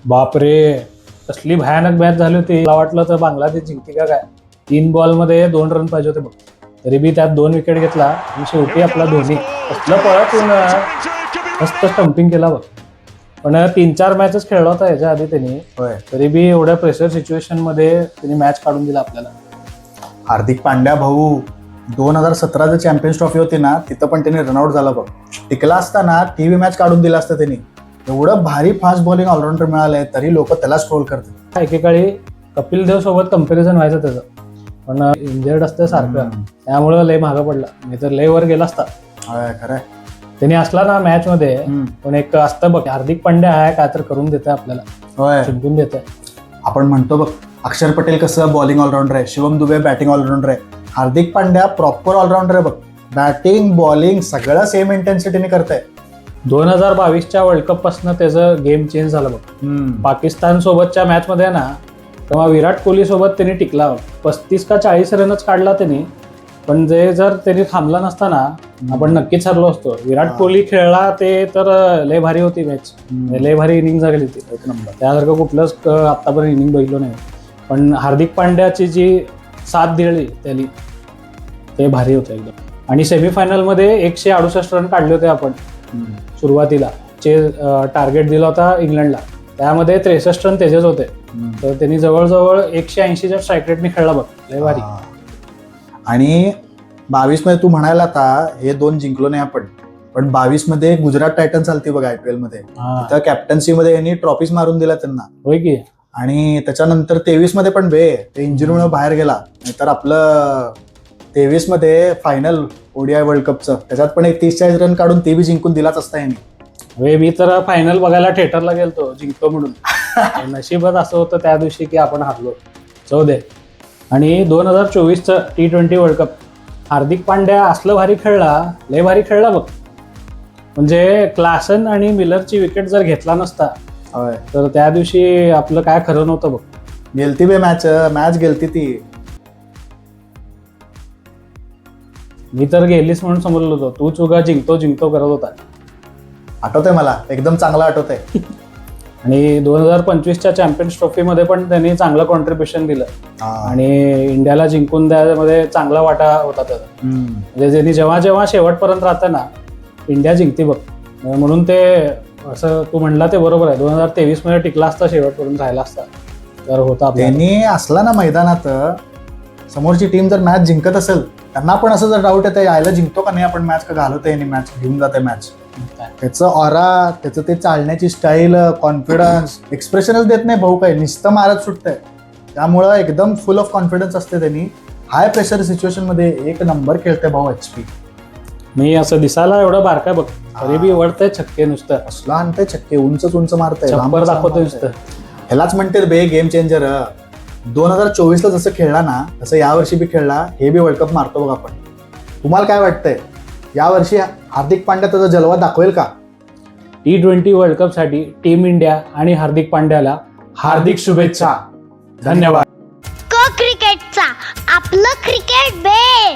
बापरे, कसली भयानक मॅच झाली होती. मला वाटलं तर बांगलादेश जिंकते का काय. 3 बॉलमध्ये 2 रन पाहिजे होते बघ, तरी बी त्यात 2 विकेट घेतला आणि शेवटी आपला धोनी कसलं पळत मस्त स्टम्पिंग केला बघ. पण 3-4 मॅचेस खेळला होता याच्या आधी त्यांनी, तरी बी एवढ्या प्रेशर सिच्युएशन मध्ये त्यांनी मॅच काढून दिला आपल्याला. हार्दिक पांड्या भाऊ 2017 चॅम्पियन्स ट्रॉफी होती ना, तिथं पण त्यांनी रनआउट झाला बघ. टिकला असताना टीव्ही मॅच काढून दिला असतं त्यांनी. एवढं भारी फास्ट बॉलिंग ऑलराऊंडर मिळालंय तरी लोक त्याला स्ट्रोल करतात. एकेकाळी कपिल देव सोबत कम्पॅरिझन व्हायचं त्याचं, पण इंजर्ड असतं सारखं, त्यामुळं लय महाग पडला, नाही तर लय वर गेला असता. खरंय, त्यांनी असला ना मॅच मध्ये. पण एक असतं बघ, हार्दिक पांड्या आहे काय तर करून देते आपल्याला, जिंकून देते. आपण म्हणतो बघ, अक्षर पटेल कसं बॉलिंग ऑलराऊंडर आहे, शिवम दुबे बॅटिंग ऑलराऊंडर आहे, हार्दिक पांड्या प्रॉपर ऑलराऊंडर आहे बघ. बॅटिंग बॉलिंग सगळं सेम इंटेन्सिटीने करताय. 2022च्या वर्ल्ड कप पासून त्याचं गेम चेंज झालं बघ. पाकिस्तान सोबतच्या मॅच मध्ये ना, तेव्हा विराट कोहली सोबत त्यांनी टिकला, 35 का 40 रनच काढला त्यांनी. पण जर त्यांनी थांबला नसता ना, आपण नक्कीच हरलो असतो. विराट कोहली खेळला ते तर लय भारी होती मॅच, लय भारी इनिंग झाली होती. एक नंबर, त्यासारखं कुठलंच आतापर्यंत इनिंग बघितलं नाही. पण हार्दिक पांड्याची जी साथ दिली त्याली, ते भारी होतं एकदम. आणि सेमीफायनल मध्ये 168 रन काढले होते आपण. सुरुवातीला टार्गेट दिला होता इंग्लंडला, त्यामध्ये 63 रन त्याचेच होते. तर त्यांनी जवळजवळ 180च्या स्ट्राईक रेटने खेळला बघ, लय भारी. आणि 22 मध्ये तू म्हणायला आता हे 2 जिंकलो नाही आपण, पण 22 मध्ये गुजरात टायटन्स आलती बघ IPL मध्ये. तिथं कॅप्टन्सी मध्ये यांनी ट्रॉफीज मारून दिला त्यांना. होय की. आणि त्याच्यानंतर 23 मध्ये पण ते इंजुरीमुळे बाहेर गेला. नाहीतर आपलं 23 मध्ये फायनल ODI वर्ल्ड कपचं, त्याच्यात पण एक 30-40 रन काढून ते बी जिंकून दिलाच असता यांनी. मी तर फायनल बघायला थिएटरला गेलतो जिंकतो म्हणून. नशीबच असं होतं त्या दिवशी की आपण हारलो. जाऊ दे. आणि 2024चं T20 world cup Hardik Pandya असलं भारी खेळला, लय भारी खेळला बघ. म्हणजे क्लासन आणि मिलरची विकेट जर घेतला नसता तर त्या दिवशी आपलं काय खरं नव्हतं बघ. गेलती बे मॅच गेलती ती. मी तर गेलीच म्हणून समजलो होतो, तूच उगा जिंकतो जिंकतो करत होता. आठवतंय मला, एकदम चांगलं आठवतंय. आणि 2025च्या चॅम्पियन्स ट्रॉफी मध्ये पण त्यांनी चांगलं कॉन्ट्रीब्युशन दिलं आणि इंडियाला जिंकून द्यामध्ये चांगला वाटा होता त्याचा. म्हणजे त्यांनी जेव्हा जेव्हा शेवटपर्यंत राहतं ना, इंडिया जिंकते बघ. म्हणून ते असं तू म्हणला ते बरोबर आहे. 2023 मध्ये टिकला असता, शेवटपर्यंत राहिला असता तर होता. त्यांनी असला ना मैदानात, समोरची टीम जर मॅच जिंकत असेल, त्यांना पण असं जर डाऊट येतं यायला जिंकतो का नाही आपण मॅच, का घालवतोय यांनी मॅच, घेऊन जाते मॅच. त्याचं ऑरा, त्याचं ते चालण्याची स्टाईल, कॉन्फिडन्स, एक्सप्रेशनच देत नाही भाऊ, काही नुसतं मारत सुटतंय. त्यामुळं एकदम फुल ऑफ कॉन्फिडन्स असते त्यांनी. हाय प्रेशर सिच्युएशन मध्ये एक नंबर खेळते भाऊ HP. मी असं दिसायला एवढं बारकाय बघ, तरी बी वळतंय छक्के नुसतं. असला आणतंय छक्के, उंच मारतंय, छप्पर दाखवतोय नुसतं. ह्यालाच म्हणते बे गेम चेंजर. 2024ला जसं खेळला ना, तसं यावर्षी बी खेळला, हे बी वर्ल्ड कप मारतो बघ आपण. तुम्हाला काय वाटतंय, यावर्षी हार्दिक पांड्या त्याचा जलवा दाखवेल का? T20 वर्ल्ड कप साठी टीम इंडिया आणि हार्दिक पांड्याला हार्दिक शुभेच्छा. धन्यवाद. क्रिकेटचा आपलं क्रिकेट बे.